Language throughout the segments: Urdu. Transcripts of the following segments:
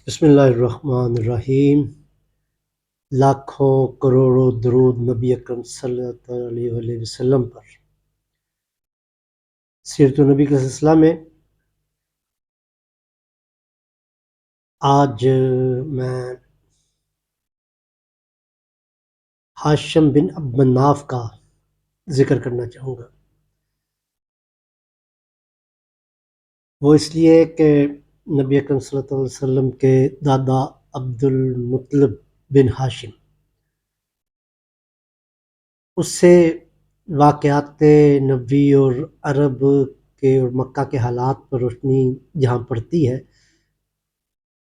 بسم اللہ الرحمن الرحیم۔ لاکھوں کروڑوں درود نبی اکرم صلی اللہ علیہ وسلم پر۔ سیرت النبی کے سلسلہ میں آج میں ہاشم بن عبد مناف کا ذکر کرنا چاہوں گا۔ وہ اس لیے کہ نبی اکرم صلی اللہ علیہ وسلم کے دادا عبد المطلب بن ہاشم، اس سے واقعات نبوی اور عرب کے اور مکہ کے حالات پر روشنی جہاں پڑتی ہے،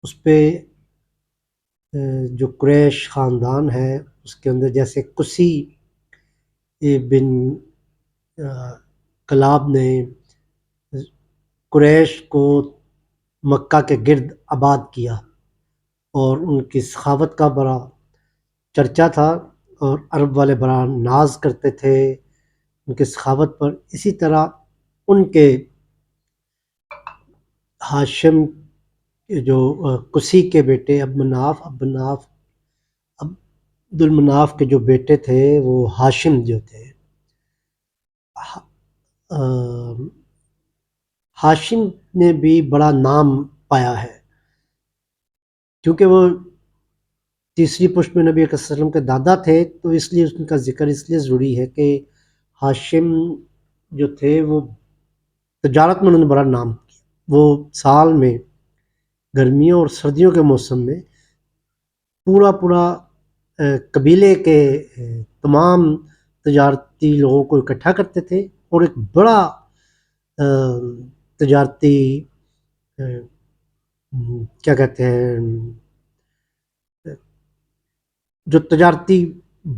اس پہ جو قریش خاندان ہے اس کے اندر جیسے قسی بن کلاب نے قریش کو مکہ کے گرد آباد کیا اور ان کی سخاوت کا بڑا چرچا تھا اور عرب والے بڑا ناز کرتے تھے ان کی سخاوت پر۔ اسی طرح ان کے ہاشم جو قسی کے بیٹے عبد المناف کے جو بیٹے تھے وہ ہاشم جو تھے، ہاشم نے بھی بڑا نام پایا ہے کیونکہ وہ تیسری پشت میں نبی صلی اللہ علیہ وسلم کے دادا تھے، تو اس لیے ان کا ذکر اس لیے ضروری ہے کہ ہاشم جو تھے وہ تجارت میں انہوں نے بڑا نام کیا۔ وہ سال میں گرمیوں اور سردیوں کے موسم میں پورا قبیلے کے تمام تجارتی لوگوں کو اکٹھا کرتے تھے اور ایک بڑا تجارتی کیا کہتے ہیں جو تجارتی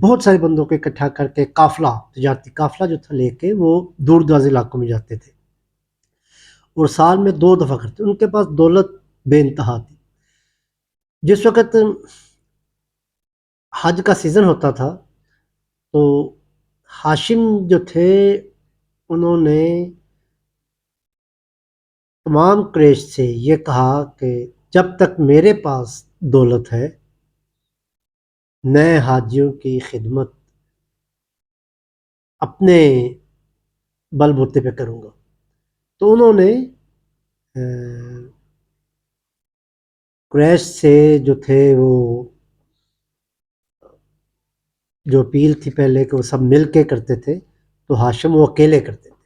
بہت سارے بندوں کو اکٹھا کر کے تجارتی قافلہ جو تھا لے کے وہ دور دراز علاقوں میں جاتے تھے اور سال میں 2 دفعہ کرتے۔ ان کے پاس دولت بے انتہا تھی۔ جس وقت حج کا سیزن ہوتا تھا تو ہاشم جو تھے انہوں نے تمام قریش سے یہ کہا کہ جب تک میرے پاس دولت ہے میں حاجیوں کی خدمت اپنے بل بوتے پہ کروں گا۔ تو انہوں نے قریش سے جو تھے وہ جو اپیل تھی پہلے کہ وہ سب مل کے کرتے تھے، تو ہاشم وہ اکیلے کرتے تھے۔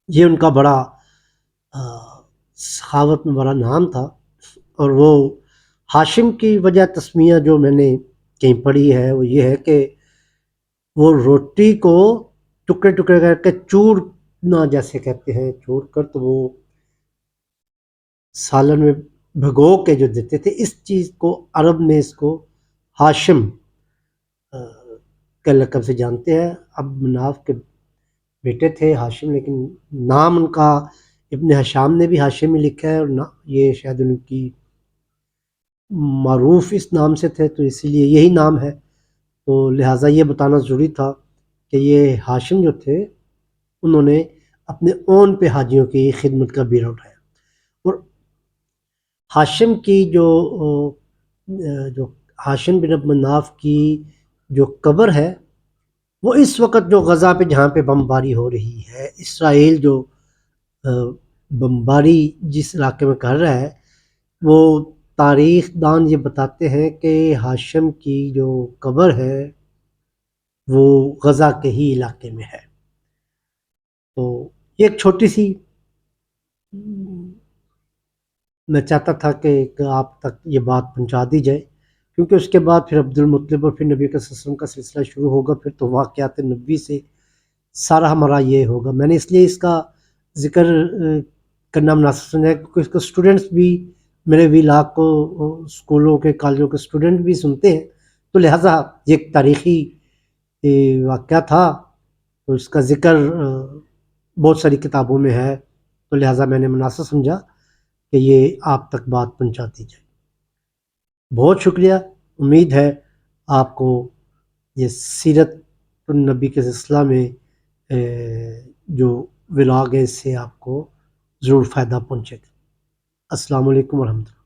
یہ ان کا بڑا سخاوت میں بڑا نام تھا، اور وہ ہاشم کی وجہ تسمیہ جو میں نے کہیں پڑھی ہے وہ یہ ہے کہ وہ روٹی کو ٹکڑے ٹکڑے کر کے چورنا جیسے کہتے ہیں، چور کر تو وہ سالن میں بھگو کے جو دیتے تھے، اس چیز کو عرب میں اس کو ہاشم کے لقب سے جانتے ہیں۔ عبد مناف کے بیٹے تھے ہاشم، لیکن نام ان کا ابن ہشام نے بھی ہاشم ہی لکھا ہے، اور یہ شاید ان کی معروف اس نام سے تھے تو اسی لیے یہی نام ہے، تو لہٰذا یہ بتانا ضروری تھا کہ یہ ہاشم جو تھے انہوں نے اپنے اون پہ حاجیوں کی خدمت کا بیڑا اٹھایا۔ اور ہاشم کی جو ہاشم بن عبد مناف کی جو قبر ہے وہ اس وقت جو غزہ پہ جہاں پہ بمباری ہو رہی ہے، اسرائیل جو بمباری جس علاقے میں کر رہا ہے، وہ تاریخ دان یہ بتاتے ہیں کہ ہاشم کی جو قبر ہے وہ غزہ کے ہی علاقے میں ہے۔ تو یہ ایک چھوٹی سی میں چاہتا تھا کہ آپ تک یہ بات پہنچا دی جائے، کیونکہ اس کے بعد پھر عبد المطلب اور پھر نبی صلی اللہ علیہ وسلم کا سلسلہ شروع ہوگا، پھر تو واقعات نبوی سے سارا ہمارا یہ ہوگا۔ میں نے اس لیے اس کا ذکر کرنا مناسب سمجھا کیونکہ اس کو اسٹوڈنٹس بھی میرے ویلاگ کو اسکولوں کے کالجوں کے اسٹوڈنٹ بھی سنتے ہیں، تو لہٰذا یہ ایک تاریخی واقعہ تھا، تو اس کا ذکر بہت ساری کتابوں میں ہے، تو لہٰذا میں نے مناسب سمجھا کہ یہ آپ تک بات پہنچا دی جائے۔ بہت شکریہ، امید ہے آپ کو یہ سیرت النبی کے سلسلہ میں جو ولاگ ہے اس سے آپ کو ضرور فائدہ پہنچے گا۔ السلام علیکم ورحمۃ اللہ۔